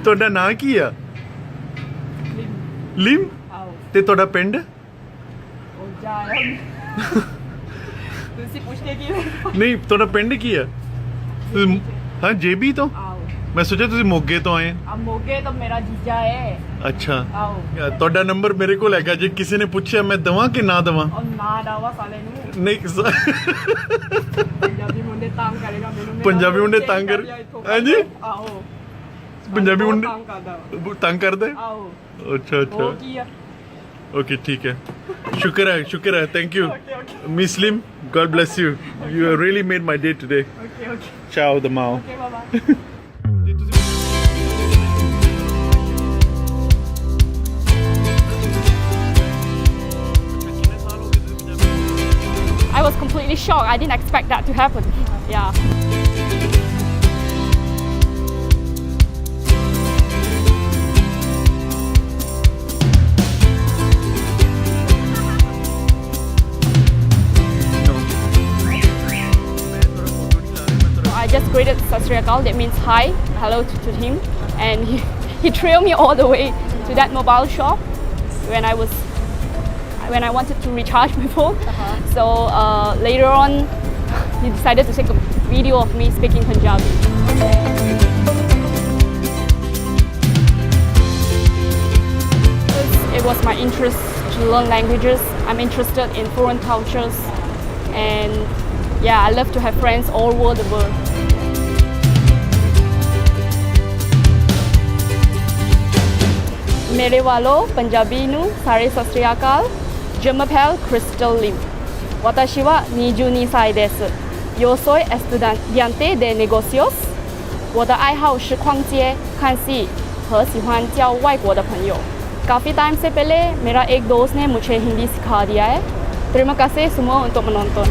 ਤੁਹਾਡਾ ਨਾਂ ਕੀ ਆ? ਲਿਮ। ਤੇ ਤੁਹਾਡਾ ਪਿੰਡ? ਤੁਸੀਂ ਪੁੱਛਦੇ ਕੀ? ਨਹੀਂ, ਤੁਹਾਡਾ ਪਿੰਡ ਕੀ ਆ? ਹਾਂ, ਜੇਬੀ ਤੋਂ। ਮੈਂ ਸੋਚਿਆ ਤੁਸੀਂ ਮੋਗੇ ਤੋਂ ਆਏ। ਮੋਗੇ ਤੋਂ ਮੇਰਾ ਜੀਜਾ ਹੈ। ਅੱਛਾ, ਤੁਹਾਡਾ ਨੰਬਰ ਮੇਰੇ ਕੋਲ ਹੈਗਾ, ਜੇ ਕਿਸੇ ਨੇ ਪੁੱਛਿਆ ਮੈਂ ਦਵਾਂ ਕਿ ਨਾ ਦਵਾਂ? ਨਾ ਦਵਾ ਸਾਲੇ ਨੂੰ। ਨਹੀਂ, ਪੰਜਾਬੀ ਮੁੰਡੇ ਤੰਗ ਕਰੇਗਾ ਮੈਨੂੰ। ਪੰਜਾਬੀ ਮੁੰਡੇ ਤੰਗ ਕਰ? ਹਾਂਜੀ, ਆਹੋ, ਪੰਜਾਬੀ ਮੁੰਡੇ ਤੰਗ ਕਰਦੇ? ਆਹੋ। ਅੱਛਾ ਅੱਛਾ, ओके, ठीक है। शुक्र है, thank you miss Lim, God bless you, you have really made my day today। Okay, ciao the mao। Okay, bye-bye। I was completely shocked. I didn't expect that to happen. Yeah. I just greeted Sat Sri Akal, that means hi, hello to him, and he trailed me all the way to that mobile shop when I wanted to recharge my phone. So later on, he decided to take a video of me speaking Punjabi. It was my interest to learn languages. I'm interested in foreign cultures, and yeah, I love to have friends all over the world. मेरे वालों पंजाबी नु सारे सत श्री अकाल। Jumapel Crystal Lim. Watashi wa 22 歳です。Yo soy estudiante de negocios. 我的爱好是逛街、看戏和喜欢交外国的朋友。काफ़ी time से पहले मेरा एक दोस्त ने मुझे हिंदी सिखा दिया है। Terima kasih semua untuk menonton.